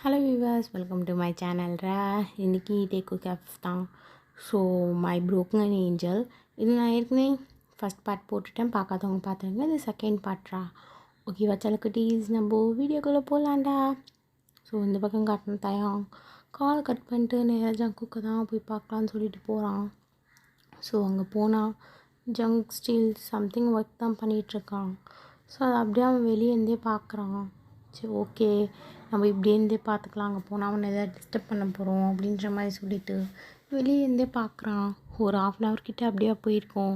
Hello viewers, welcome to my channel இன்றைக்கி டேக்கு caps தான். So my broken angel இது நான் ஏற்கனவே ஃபஸ்ட் பார்ட் போட்டுட்டேன். பார்க்காதவங்க பார்த்துருங்க. இது செகண்ட் பார்ட்ரா. ஓகேவா சலக்குட்டீஸ், நம்ம வீடியோக்குள்ளே போகலாண்டா. ஸோ இந்த பக்கம் காட்டணும் தயம் கால் கட் பண்ணிட்டு நேராக ஜங்குக்கு தான் போய் பார்க்கலான்னு சொல்லிட்டு போகிறான். ஸோ அங்கே போனால் ஜங்க் ஸ்டில் சம்திங் ஒர்க் தான் பண்ணிகிட்ருக்கான். ஸோ அதை அப்படியே அவன் வெளியேருந்தே பார்க்குறான். சரி ஓகே, நம்ம இப்படியே பார்த்துக்கலாம், அங்கே போனால் அவனை எதாவது டிஸ்டர்ப் பண்ண போகிறோம் அப்படின்ற மாதிரி சொல்லிவிட்டு வெளியேருந்தே பார்க்குறான். ஒரு 1/2 கிட்டே அப்படியே போயிருக்கோம்.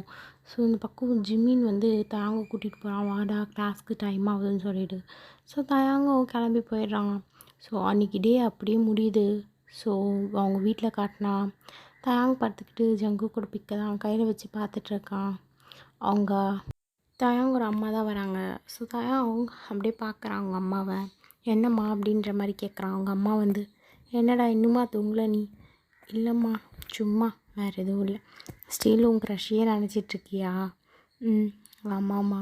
ஸோ இந்த பக்கம் ஜிம்மின் வந்து தயாங்க கூட்டிகிட்டு போகிறான். வாடா கிளாஸ்க்கு டைம் ஆகுதுன்னு சொல்லிவிட்டு. ஸோ தயாங்கும் கிளம்பி போயிடுறான். ஸோ அன்றைக்கி டே அப்படியே முடியுது. ஸோ அவங்க வீட்டில் காட்டினா தயாங்க படுத்துக்கிட்டு ஜங்கு கூட பிக்க தான் கையில் வச்சு பார்த்துட்ருக்கான். அவங்க தயாங்க ஒரு அம்மா தான் வராங்க. ஸோ தயாங்க அப்படியே பார்க்குறான் அவங்க அம்மாவை. என்னம்மா அப்படின்ற மாதிரி கேட்குறான். அவங்க அம்மா வந்து, என்னடா இன்னுமா தூங்கல நீ? இல்லைம்மா, சும்மா, வேறு எதுவும் இல்லை. ஸ்டில் உன் க்ரஷ்ஷையே நினச்சிட்ருக்கியா? ஆமாம்மா.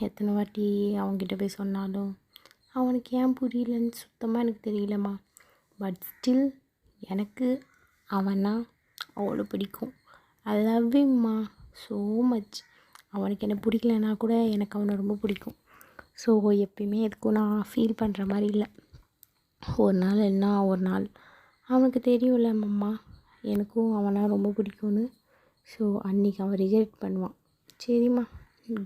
எத்தனை வாட்டி அவங்ககிட்ட போய் சொன்னாலும் அவனுக்கு ஏன் புரியலன்னு சுத்தமாக எனக்கு தெரியலம்மா. பட் ஸ்டில் எனக்கு அவனா அவ்வளோ பிடிக்கும். ஐ லவ் ஹிம்மா ஸோ மச். அவனுக்கு என்ன பிடிக்கலன்னா கூட எனக்கு அவனை ரொம்ப பிடிக்கும். ஸோ எப்பயுமே எதுக்கும் நான் ஃபீல் பண்ணுற மாதிரி இல்லை. ஒரு நாள் என்ன ஒரு நாள் அவனுக்கு தெரியும்ல அம்மா எனக்கும் அவனை ரொம்ப பிடிக்கும்னு. ஸோ அன்றைக்கி அவன் ரிஜெக்ட் பண்ணுவான். சரிம்மா,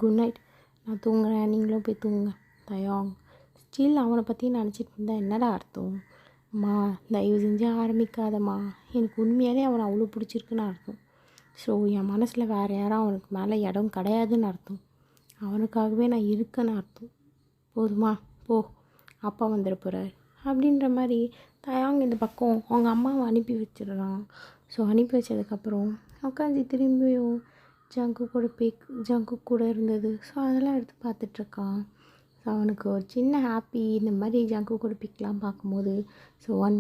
குட் நைட், நான் தூங்குறேன், நீங்களும் போய் தூங்குங்க. தயாங் ஸ்டில் அவனை பற்றி நினச்சிட்டு இருந்தால் என்னடா அர்த்தம்? அம்மா தயவு செஞ்சு ஆரம்பிக்காதம்மா, எனக்கு உண்மையாலே அவனை அவ்வளோ பிடிச்சிருக்குன்னு அர்த்தம். ஸோ என் மனசில் வேறு யாரும் அவனுக்கு மேலே இடம் கிடையாதுன்னு அர்த்தம். அவனுக்காகவே நான் இருக்கேன்னு அர்த்தம். போதுமா, போ, அப்பா வந்துட போகிறார் அப்படின்ற மாதிரி தயாங்க இந்த பக்கம் அவங்க அம்மாவை அனுப்பி வச்சிடுறான். ஸோ அனுப்பி வச்சதுக்கப்புறம் உட்காந்து திரும்பியும் ஜங்கு கூட இருந்தது. ஸோ அதெல்லாம் எடுத்து பார்த்துட்ருக்கான். ஸோ அவனுக்கு ஒரு சின்ன ஹாப்பி இந்த மாதிரி ஜங்கு கூட பிக்லாம் பார்க்கும்போது. ஸோ ஒன்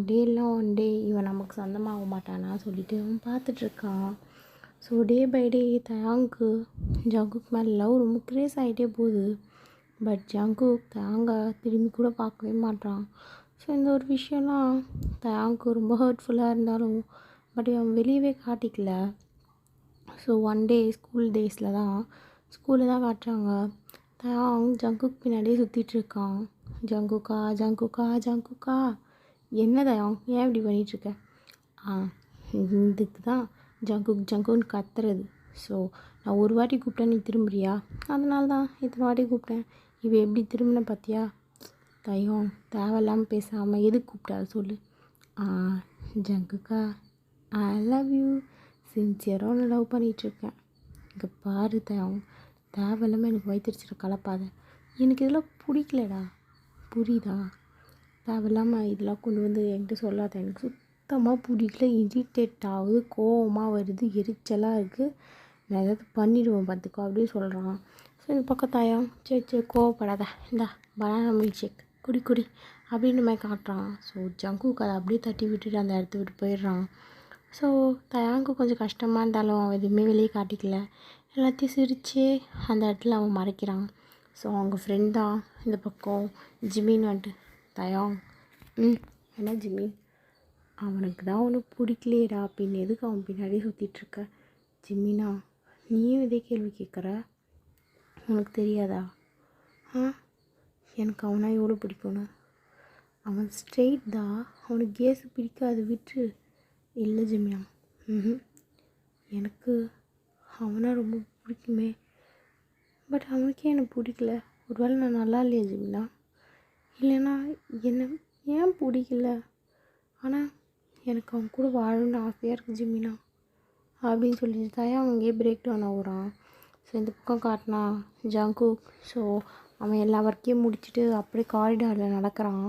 டே இவன் நமக்கு சொந்தமாக மாட்டானா சொல்லிட்டு அவன் பார்த்துட்ருக்கான். ஸோ டே பை டே தயாங்கு ஜங்குக்கு மேலே லவ் ரொம்ப க்ரேஸ் ஆகிட்டே போகுது. பட் ஜங்குக் தயாங்க திரும்பி கூட பார்க்கவே மாட்டான். ஸோ இந்த ஒரு விஷயம்லாம் தயாங்கு ரொம்ப ஹர்ட்ஃபுல்லாக இருந்தாலும் பட் அவன் வெளியவே காட்டிக்கல. ஸோ ஒன் டே ஸ்கூலில் தான் காட்டுறாங்க. தயாங் ஜங்குக் பின்னாடியே சுற்றிட்டுருக்கான். ஜங்குக்கா என்ன தயாங், ஏன் இப்படி பண்ணிகிட்ருக்க? இதுக்கு தான் ஜங்குன்னு கத்துறது. ஸோ நான் ஒரு வாட்டி கூப்பிட்டேன், நீ திரும்புறியா? அதனால தான் இத்தனை வாட்டி கூப்பிட்டேன். இவ எப்படி திரும்பின பார்த்தியா? தயம் தேவையில்லாமல் பேசாமல் எதுக்கு கூப்பிட்டா சொல்லு. ஜங்குக்கா, ஐ லவ் யூ, சின்சியராக ஒன்று லவ் பண்ணிகிட்ருக்கேன். இங்கே பாரு தயம், தேவையில்லாமல் எனக்கு வயிற்றுச்சிட கலப்பாத. எனக்கு இதெல்லாம் பிடிக்கலடா, புரியுதா? தேவையில்லாமல் இதெல்லாம் கொண்டு வந்து என்கிட்ட சொல்லாத. எனக்கு சுத்தமாக பிடிக்கல, இரிட்டேட் ஆகுது, கோவமாக வருது, எரிச்சலாக இருக்குது, நான் ஏதாவது பண்ணிவிடுவேன் பார்த்துக்கோ அப்படின்னு சொல்கிறான். ஸோ இந்த பக்கம் தயம், சரி கோவப்படாத, இந்தா பனானா மில்க் ஷேக் குடி அப்படின்ற மாதிரி காட்டுறான். ஸோ ஜங்குக்கு அதை அப்படியே தட்டி விட்டுட்டு அந்த இடத்த விட்டு போயிடுறான். ஸோ தயாங்கு கொஞ்சம் கஷ்டமாக இருந்தாலும் அவன் எதுவுமே வெளியே காட்டிக்கல. எல்லாத்தையும் சிரித்து அந்த இடத்துல அவன் மறைக்கிறான். ஸோ அவங்க ஃப்ரெண்ட் தான் இந்த பக்கம் ஜிமின் வந்துட்டு, தயாங் என்ன ஜிமின், அவனுக்கு தான் அவனுக்கு பிடிக்கலையேடா, பின் எதுக்கு அவன் பின்னாடியே சுற்றிட்டுருக்க? ஜிமினா, நீயும் இதே கேள்வி கேட்குற, உனக்கு தெரியாதா? எனக்கு அவனா எவ்வளோ பிடிக்கும்னு. அவன் ஸ்ட்ரெயிட் தான், அவனுக்கு கேஸு பிடிக்காது, விட்டு. இல்லை ஜிமினா, எனக்கு அவனா ரொம்ப பிடிக்குமே, பட் அவனுக்கே எனக்கு பிடிக்கல. ஒருவேளை நான் நல்லா இல்லையா ஜிமினா? இல்லைன்னா என்ன ஏன் பிடிக்கல? ஆனால் எனக்கு அவன் கூட வாழணும்னு ஆசையாக இருக்குது ஜிமினா அப்படின்னு சொல்லிட்டு தான் அங்கேயே பிரேக் டவுன் ஆகுறான். ஸோ இந்த பக்கம் காட்டினா ஜங்குக். ஸோ அவன் எல்லா ஒர்க்கையும் முடிச்சுட்டு அப்படியே காரிடாரில் நடக்கிறான்.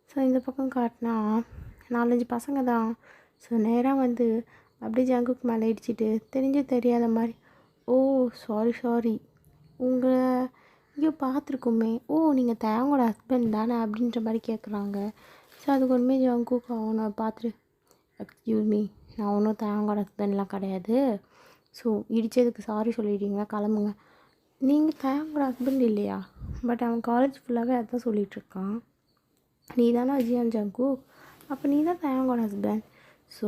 ஸோ இந்த பக்கம் காட்டினா 4-5 பசங்க தான். ஸோ நேராக வந்து அப்படியே ஜங்குக் மேலே இடிச்சிட்டு தெரியாத மாதிரி, ஓ சாரி உங்களை இங்கே பார்த்துருக்கோமே, ஓ நீங்கள் தயாங்கோட ஹஸ்பண்ட் தானே அப்படின்ற மாதிரி கேட்குறாங்க. ஸோ அதுக்கு ஒன்றுமே ஜங்குக் அவனை பார்த்துட்டு, எக்ஸ்கியூஸ் மீ, நான் ஒன்றும் தயாங்கோட ஹஸ்பண்ட்லாம் கிடையாது. ஸோ இடித்ததுக்கு சாரி சொல்லிட்டீங்களா, கிளம்புங்க. நீங்கள் தயாங்கோட ஹஸ்பண்ட் இல்லையா? பட் அவன் காலேஜ் ஃபுல்லாகவே அதான் சொல்லிகிட்ருக்கான். நீ தானே அஜியான் ஜங்குக், அப்போ நீ தான் தயாங்கோட ஹஸ்பண்ட். ஸோ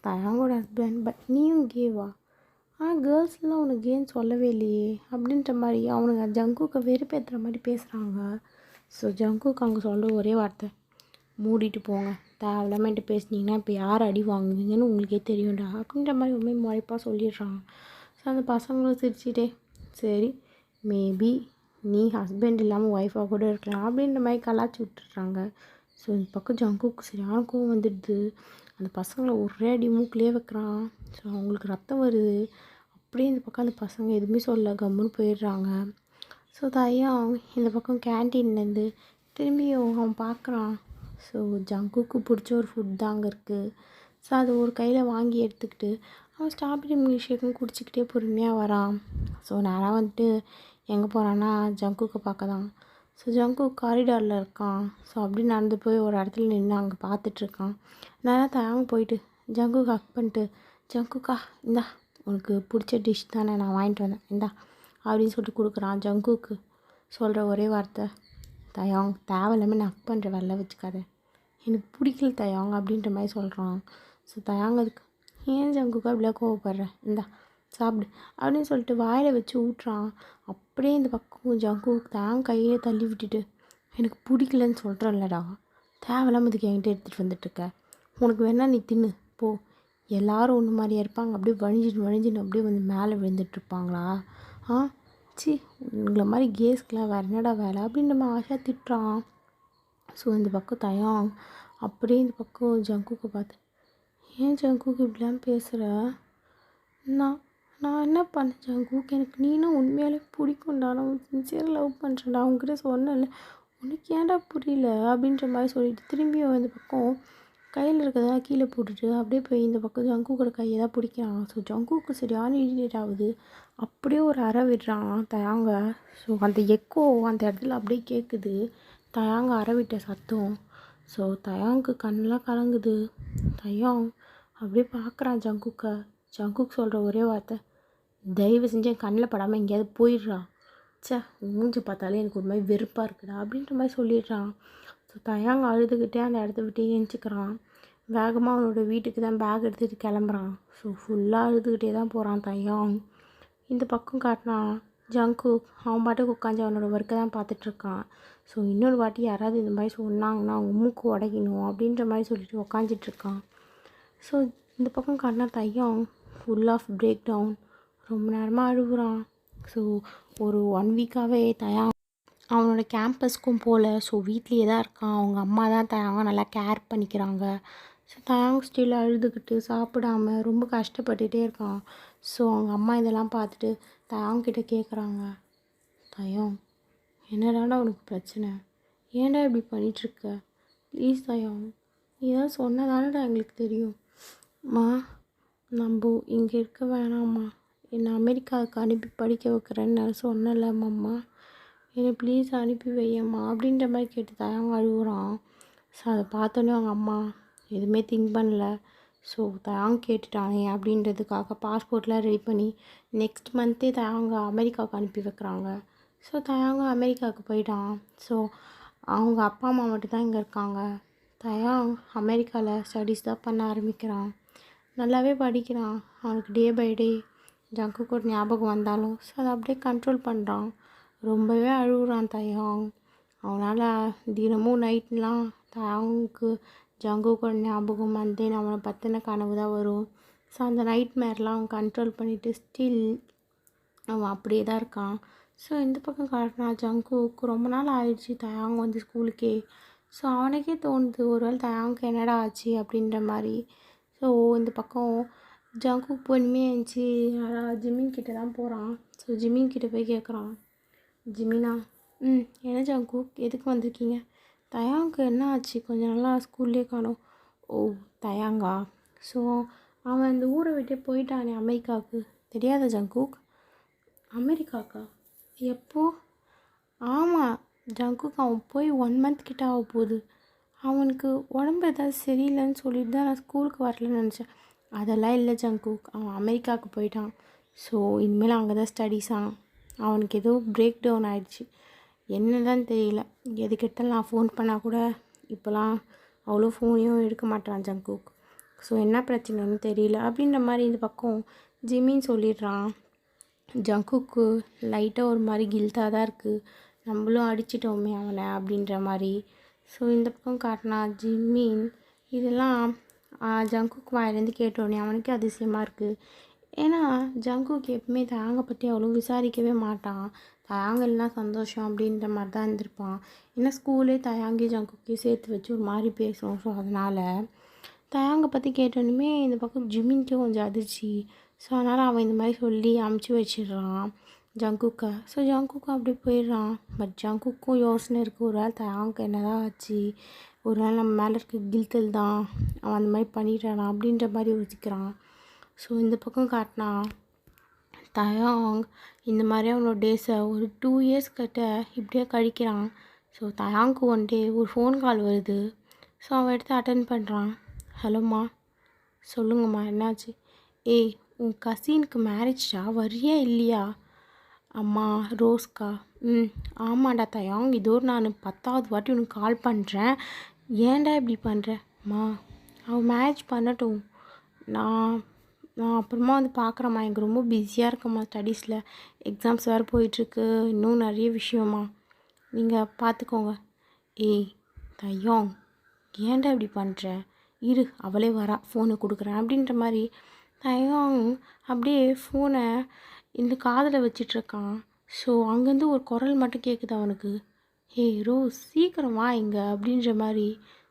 தயாங்கோட ஹஸ்பண்ட், பட் நீயும் கேவா? கேர்ள்ஸ்லாம் உனக்கு கேன்னு சொல்லவே இல்லையே அப்படின்ற மாதிரி அவனுங்க ஜங்குக்கை வெறுப்பேற்றுற மாதிரி பேசுகிறாங்க. ஸோ ஜங்குக்கு அங்கே சொல்கிற ஒரே வார்த்தை, மூடிட்டு போங்க, தேவையில்லாமட்டு பேசுனீங்கன்னா இப்போ யார் அடி வாங்குவீங்கன்னு உங்களுக்கே தெரியும்டா அப்படின்ற மாதிரி உண்மை முறைப்பாக சொல்லிடுறான். ஸோ அந்த பசங்களும் சிரிச்சிட்டே, சரி மேபி நீ ஹஸ்பண்ட் இல்லாமல் ஒய்ஃபாக கூட இருக்கலாம் அப்படின்ற மாதிரி கலாச்சி விட்டுடுறாங்க. ஸோ இந்த பக்கம் ஜங்குக்கு சரியான கோவம் வந்துடுது. அந்த பசங்களை ஒரே அடி மூக்கிலே வைக்கிறான். ஸோ அவங்களுக்கு ரத்தம் வருது. அப்படியே இந்த பக்கம் அந்த பசங்க எதுவுமே சொல்ல கம்முன்னு போயிடுறாங்க. ஸோ தயாங் இந்த பக்கம் கேன்டீன்லேருந்து திரும்பியும் அவன் பார்க்குறான். ஸோ ஜங்குக்கு பிடிச்ச ஒரு ஃபுட் தான் அங்கே இருக்குது. ஸோ அதை ஒரு கையில் வாங்கி எடுத்துக்கிட்டு அவன் ஸ்ட்ராபெரி மில்க் ஷேக்கும் குடிச்சிக்கிட்டே பொறுமையாக வரான். ஸோ நேராக வந்துட்டு எங்கே போகிறான்னா ஜங்குக்கை பார்க்க தான். ஸோ ஜங்குக் காரிடாரில் இருக்கான். ஸோ அப்படி நடந்து போய் ஒரு இடத்துல நின்று அங்கே பார்த்துட்ருக்கான். நேராக தயாங்க போயிட்டு ஜங்குக்கு ஹக் பண்ணிட்டு, ஜங்குக்கா இந்தா உனக்கு பிடிச்ச டிஷ் தானே நான் வாங்கிட்டு வந்தேன், இந்தா அப்படின்னு சொல்லிட்டு கொடுக்குறான். ஜங்குக்கு சொல்கிற ஒரே வார்த்தை, தயாங் தேவையில்லாமல் நான் ஹக் பண்ணுற வேலை வச்சுக்காத, எனக்கு பிடிக்கல தயாங் அப்படின்ற மாதிரி சொல்கிறான். ஸோ தயாங் அதுக்கு, ஏன் ஜங்குக்கா இப்படிலாம் கோவப்படுறேன், இந்தா சாப்பிடு அப்படின்னு சொல்லிட்டு வாயில் வச்சு ஊட்டுறான். அப்படியே இந்த பக்கம் ஜங்குக்கு தயாங் கையிலே தள்ளி விட்டுட்டு, எனக்கு பிடிக்கலன்னு சொல்கிறேன்லடா, தேவையில்லாமல் இதுக்கு என்கிட்ட எடுத்துகிட்டு வந்துட்டுருக்க, உனக்கு வேணா நீ தின்னு போ, எல்லோரும் ஒன்று மாதிரியா இருப்பாங்க, அப்படியே வழிஞ்சின்னு அப்படியே வந்து மேலே விழுந்துட்டுருப்பாங்களா? சி உங்களை மாதிரி கேஸ்க்கெலாம் வேறு என்னடா வேலை அப்படின்னு நம்ம ஆசையாக திட்டுறான். ஸோ இந்த பக்கம் தயாங் அப்படியே இந்த பக்கம் ஜங்குக்கை பார்த்து, ஏன் ஜங்குக்கு இப்படிலாம் பேசுகிற, நான் நான் என்ன பண்ணேன் ஜங்குக், எனக்கு நீனும் உண்மையாலே பிடிக்கும்டா, நான் சின்சியராக லவ் பண்ணுறேன்டா, அவங்ககிட்ட சொன்னேன்ல, உனக்கு ஏன்டா புரியல அப்படின்ற மாதிரி சொல்லிட்டு திரும்பியும் இந்த பக்கம் கையில் இருக்கிறதெல்லாம் கீழே போட்டுட்டு அப்படியே போய் இந்த பக்கம் ஜங்குக்கோட கையை தான் பிடிக்கிறான். ஸோ ஜங்குக்கு சரியான இரிட்டேட் ஆகுது. அப்படியே ஒரு அறை விடுறான் தயாங்க. ஸோ அந்த எக்கோ அந்த இடத்துல அப்படியே கேட்குது, தயாங்க அறை விட்ட சத்தம். ஸோ தயாங்க்கு கண்ணெலாம் கலங்குது. தயாங் அப்படியே பார்க்குறான் ஜங்குக்கை. ஜங்குக் சொல்கிற ஒரே வார்த்தை, தயவு செஞ்சு என் கண்ணில் படாமல் எங்கேயாவது போயிடுறா, சே மூஞ்சி பார்த்தாலே எனக்கு ஒரு மாதிரி வெறுப்பாக இருக்குடா அப்படின்ற மாதிரி சொல்லிடுறான். ஸோ தயாங் அழுதுகிட்டே அந்த இடத்த விட்டு ஏஞ்சிக்கிறான். வேகமாக அவனோட வீட்டுக்கு தான் பேக் எடுத்துகிட்டு கிளம்புறான். ஸோ ஃபுல்லாக அழுதுகிட்டே தான் போகிறான் தயாங். இந்த பக்கம் காட்டினா ஜங்குக் அவன் பாட்டுக்கு உட்காந்து அவனோட ஒர்க்கை தான் பார்த்துட்ருக்கான். ஸோ இன்னொரு வாட்டி யாராவது இந்த மாதிரி சொன்னாங்கன்னா அவங்க மூக்கு உடைக்கணும் அப்படின்ற மாதிரி சொல்லிட்டு உக்காந்துட்ருக்கான். ஸோ இந்த பக்கம் காட்டினா தயாங் ஃபுல் ஆஃப் பிரேக் டவுன், ரொம்ப நேரமாக அழுகுறான். ஸோ ஒரு 1 வீக்காகவே தயாங் அவனோட கேம்பஸ்க்கும் போகல. ஸோ வீட்லேயே தான் இருக்கான். அவங்க அம்மா தான் தயாங்க நல்லா கேர் பண்ணிக்கிறாங்க. ஸோ தயாங் ஸ்டில் அழுதுகிட்டு சாப்பிடாம ரொம்ப கஷ்டப்பட்டுகிட்டே இருக்கான். ஸோ அவங்க அம்மா இதெல்லாம் பார்த்துட்டு தயாங்கிட்ட கேட்குறாங்க, தயாங் என்னடாடா உனக்கு பிரச்சனை, ஏன்டா இப்படி பண்ணிகிட்ருக்க, ப்ளீஸ் தயாங் நீ தான் சொன்னதானடா எங்களுக்கு தெரியும், அம்மா நம்ம இங்கே இருக்க வேணாம்மா, என்னை அமெரிக்காவுக்கு அனுப்பி படிக்க வைக்கிறேன்னு நான் சொன்னலம்மா, என்னை ப்ளீஸ் அனுப்பி வையம்மா அப்படின்ற மாதிரி கேட்டு தயாங்க அழுகுறான். ஸோ அதை பார்த்தோன்னே அவங்க அம்மா எதுவுமே திங்க் பண்ணல. ஸோ தயாங் கேட்டுட்டானே அப்படின்றதுக்காக பாஸ்போர்ட்லாம் ரெடி பண்ணி நெக்ஸ்ட் மந்த்தே தயாங்க அமெரிக்காவுக்கு அனுப்பி வைக்கிறாங்க. ஸோ தயாங்க அமெரிக்காவுக்கு போயிட்டான். ஸோ அவங்க அப்பா அம்மா மட்டும்தான் இங்கே இருக்காங்க. தயாங் அமெரிக்காவில் ஸ்டடீஸ் தான் பண்ண ஆரம்பிக்கிறான். நல்லாவே படிக்கிறான். அவனுக்கு டே பை டே ஜங்குக்கு ஒரு ஞாபகம் வந்தாலும் ஸோ அதை அப்படியே கண்ட்ரோல் பண்ணுறான். ரொம்பவே அழுகுறான் தயாங். அவனால் தினமும் நைட்லாம் தயாங்குக்கு ஜங்குக்கோட ஞாபகம் வந்து அவனை பற்றின கனவு தான் வரும். ஸோ அந்த நைட் மேர்லாம் அவன் கண்ட்ரோல் பண்ணிவிட்டு ஸ்டில் அவன் அப்படியே தான் இருக்கான். ஸோ இந்த பக்கம் காட்டினா ஜங்குக்கு ரொம்ப நாள் ஆயிடுச்சு தயாங் வந்து ஸ்கூலுக்கே. ஸோ அவனுக்கே தோணுது ஒருவேளை தயாங்க்கு என்னடா ஆச்சு அப்படின்ற மாதிரி. ஸோ இந்த பக்கம் ஜங்குக் பொறுமையாக இருந்துச்சு ஜிமின் கிட்ட தான் போகிறான். ஸோ ஜிமின் கிட்ட போய் கேட்குறான், ஜிமினா என்ன ஜங்குக் எதுக்கு வந்திருக்கீங்க, தயாங்க்கு என்ன ஆச்சு கொஞ்ச நாளாக ஸ்கூல்லே காணோம். ஓ தயாங்கா, ஸோ அவன் இந்த ஊரை விட்டே போயிட்டானே அமெரிக்காவுக்கு, தெரியாத ஜங்குக், அமெரிக்காக்கா எப்போ, ஆமாம் ஜங்குக் அவன் போய் 1 மந்த் கிட்ட ஆக போகுது, அவனுக்கு உடம்பு ஏதாவது சரியில்லைன்னு சொல்லிட்டு தான் நான் ஸ்கூலுக்கு வரலன்னு நினச்சேன். அதெல்லாம் இல்லை ஜங்குக், அவன் அமெரிக்காவுக்கு போயிட்டான். ஸோ இனிமேல் அங்கே தான் ஸ்டடீஸாக, அவனுக்கு ஏதோ பிரேக் டவுன் ஆகிடுச்சு, என்னதான் தெரியல, எதுக்கிட்ட நான் ஃபோன் பண்ணால் கூட இப்போலாம் அவ்வளோ ஃபோனையும் எடுக்க மாட்டான் ஜங்குக். ஸோ என்ன பிரச்சனைன்னு தெரியல அப்படின்ற மாதிரி இந்த பக்கம் ஜிமின்னு சொல்லிடுறான். ஜங்குக்கு லைட்டாக ஒரு மாதிரி கில்ட்டாக தான் இருக்குது, நம்மளும் அடிச்சிட்டோமே அவனை அப்படின்ற மாதிரி. ஸோ இந்த பக்கம் காட்டினா ஜிம்மின் இதெல்லாம் ஜங்குக் வாயிலேருந்து கேட்டோடனே அவனுக்கு அதிசயமாக இருக்குது. ஏன்னா ஜங்குக் எப்பவுமே தயாங்கை பற்றி அவ்வளோ விசாரிக்கவே மாட்டான். தயாங்கெல்லாம் சந்தோஷம் அப்படின்ற மாதிரி தான் இருந்திருப்பான். ஏன்னா ஸ்கூலே தயாங்கி ஜங்குக்கையும் சேர்த்து வச்சு ஒரு மாதிரி பேசுவோம். ஸோ அதனால் தயாங்கை பற்றி கேட்டோன்னுமே இந்த பக்கம் ஜிம்மின்க்கு கொஞ்சம் அதிர்ச்சி. ஸோ அதனால் அவன் இந்த மாதிரி சொல்லி அமுச்சு வச்சிடுறான் ஜங்குக்கை. ஸோ ஜங்குக்கும் அப்படி போயிடுறான். பட் ஜங்குக்கும் யோசனை இருக்குது, ஒரு நாள் தயாங்க்கு என்ன தான் ஆச்சு, ஒரு நாள் நம்ம மேலே இருக்க கில்ட்டல் தான் அவன் அந்த மாதிரி பண்ணிடுறான் அப்படின்ற மாதிரி யோசிக்கிறான். ஸோ இந்த பக்கம் காட்டினா தயாங் இந்த மாதிரி அவனோட டேஸை ஒரு 2 இயர்ஸ் கிட்ட இப்படியே கழிக்கிறான். ஸோ தயாங்க்கு ஒன் டே ஒரு ஃபோன் கால் வருது. ஸோ அவன் எடுத்து அட்டன் பண்ணுறான். ஹலோம்மா, சொல்லுங்கம்மா, என்னாச்சு? ஏய், உன் கசினுக்கு மேரேஜ்டா, வரியா இல்லையா? அம்மா ரோஸ்க்கா? ஆமாண்டா தயாங், இதோ நான் 10வது வாட்டி உனக்கு கால் பண்ணுறேன், ஏன்டா இப்படி பண்ணுறேம்மா? அவன் மேரேஜ் பண்ணட்டும், நான் அப்புறமா வந்து பார்க்குறேம்மா, எனக்கு ரொம்ப பிஸியாக இருக்கம்மா, ஸ்டடீஸில் எக்ஸாம்ஸ் வேறு போயிட்டுருக்கு, இன்னும் நிறைய விஷயம்மா, நீங்கள் பார்த்துக்கோங்க. ஏய் தயாங், ஏன்டா இப்படி பண்ணுற? இரு, அவளே வரா, ஃபோனை கொடுக்குறேன் அப்படின்ற மாதிரி தயாங் அப்படியே ஃபோனை இந்த காதில் வச்சிட்ருக்கான். ஸோ அங்கேருந்து ஒரு குரல் மட்டும் கேட்குது அவனுக்கு, ஏய் ரோஸ், சீக்கிரம் வா இங்கே அப்படின்ற மாதிரி.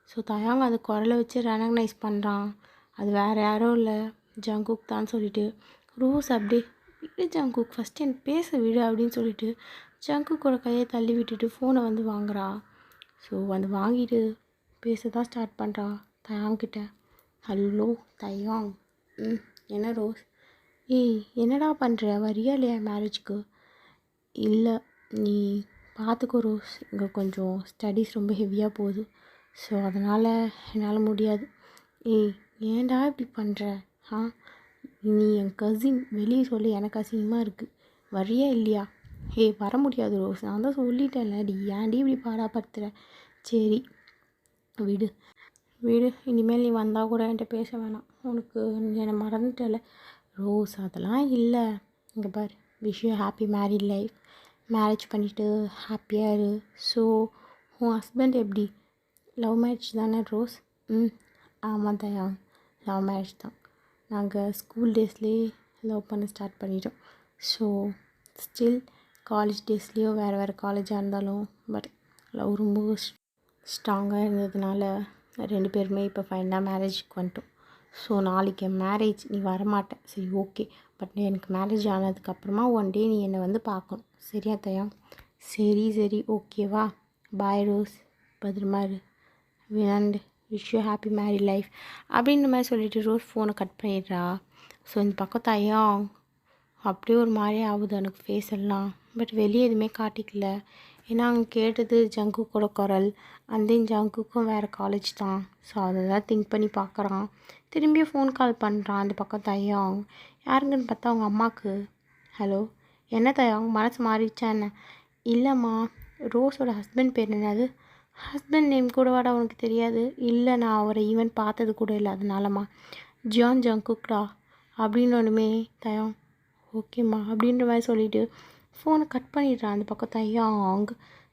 ஸோ தயாங் அந்த குரலை வச்சு ரெகக்னைஸ் பண்ணுறான். அது வேறு யாரும் இல்லை, ஜங்குக் தான் சொல்லிட்டு ரோஸ் அப்படியே, விடு ஜங்குக், ஃபஸ்ட்டு எனக்கு பேச விடு அப்படின்னு சொல்லிட்டு ஜங்குக்கோட கையை தள்ளி விட்டுட்டு ஃபோனை வந்து வாங்குறா. ஸோ வந்து வாங்கிட்டு பேச தான் ஸ்டார்ட் பண்ணுறா தயாங்கிட்ட. ஹலோ தயாங். என்ன ரோஸ்? ஏய் என்னடா பண்ணுற, வரியா இல்லையா மேரேஜ்க்கு? இல்லை, நீ பார்த்துக்கோ ரோஸ், இங்கே கொஞ்சம் ஸ்டடீஸ் ரொம்ப ஹெவியாக போகுது, ஸோ அதனால் என்னால் முடியாது. ஏய் ஏன்டா இப்படி பண்ணுற? நீ என் கசின், வெளியே சொல்லி எனக்கு அசிங்கமாக இருக்குது, வரியா இல்லையா? ஏய் வர முடியாது ரோஸ், நான் தான் சொல்லிட்டேன்ல, ஏன்டி இப்படி பாடாப்படுத்துகிற? சரி விடு விடு, இனிமேல் நீ வந்தால் கூட என்கிட்ட பேச வேணாம், உனக்கு என்னை மறந்துட்டல. ரோஸ் அதெல்லாம் இல்லை, இங்கே பார், wish you happy married life, marriage பண்ணிவிட்டு ஹாப்பியாக இரு. ஸோ உன் ஹஸ்பண்ட் எப்படி? லவ் மேரேஜ் தானே ரோஸ்? ஆமாம் தயா, லவ் மேரேஜ் தான். நாங்கள் ஸ்கூல் டேஸ்லேயே லவ் பண்ண ஸ்டார்ட் பண்ணிட்டோம். ஸோ ஸ்டில் காலேஜ் டேஸ்லேயும் வேறு காலேஜாக இருந்தாலும் பட் லவ் ரொம்ப ஸ்ட்ராங்காக இருந்ததுனால 2 பேருமே இப்போ ஃபைனலாக மேரேஜுக்கு வந்துட்டோம். ஸோ நாளைக்கு மேரேஜ், நீ வரமாட்டேன், சரி ஓகே, பட் எனக்கு மேரேஜ் ஆனதுக்கப்புறமா ஒன் டே நீ என்னை வந்து பார்க்கணும், சரியா தயா? சரி ஓகேவா, பாய் ரோஸ், பத்திரமா இரு, and wish you happy married life அப்படின்ற மாதிரி சொல்லிட்டு ரோஸ் ஃபோனை கட் பண்ணிடுறா. ஸோ இந்த பக்கம் தயா அப்படியே ஒரு மாதிரி ஆகுது எனக்கு ஃபேஸ் எல்லாம், பட் வெளியே எதுவுமே காட்டிக்கல. ஏன்னா அங்கே கேட்டது ஜங்குக்கோட குரல், அந்த ஜங்குக்கும் வேறு காலேஜ் தான். ஸோ அதை தான் திங்க் பண்ணி பார்க்குறான். திரும்பியும் ஃபோன் கால் பண்ணுறான் அந்த பக்கம் தயாங். யாருங்கன்னு பார்த்தா அவங்க அம்மாவுக்கு. ஹலோ, என்ன தயாங், மனசு மாறிடுச்சா என்ன? இல்லைம்மா, ரோஸோட ஹஸ்பண்ட் பேர் என்னது? ஹஸ்பண்ட் நேம் கூட வாடா உனக்கு தெரியாது? இல்லை, நான் அவரை ஈவன் பார்த்தது கூட இல்லை, அதனாலம்மா. ஜான் ஜங்குக்டா அப்படின்னு ஒன்றுமே தயாங். ஓகேம்மா அப்படின்ற மாதிரி சொல்லிவிட்டு ஃபோனை கட் பண்ணிடுறான் அந்த பக்கம் தயாங்.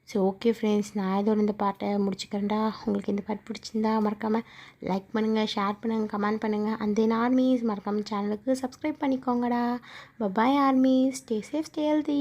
ஸோ ஓகே ஃப்ரெண்ட்ஸ், நான் இதோட இந்த பாட்டை முடிச்சுக்கிறேன்டா. உங்களுக்கு இந்த பாட்டு பிடிச்சிருந்தா மறக்காமல் லைக் பண்ணுங்கள், ஷேர் பண்ணுங்கள், கமெண்ட் பண்ணுங்கள். அண்ட் தென் ஆர்மிஸ் மறக்காமல் சேனலுக்கு சப்ஸ்கிரைப் பண்ணிக்கோங்கடா. Bye armies, stay safe, stay healthy.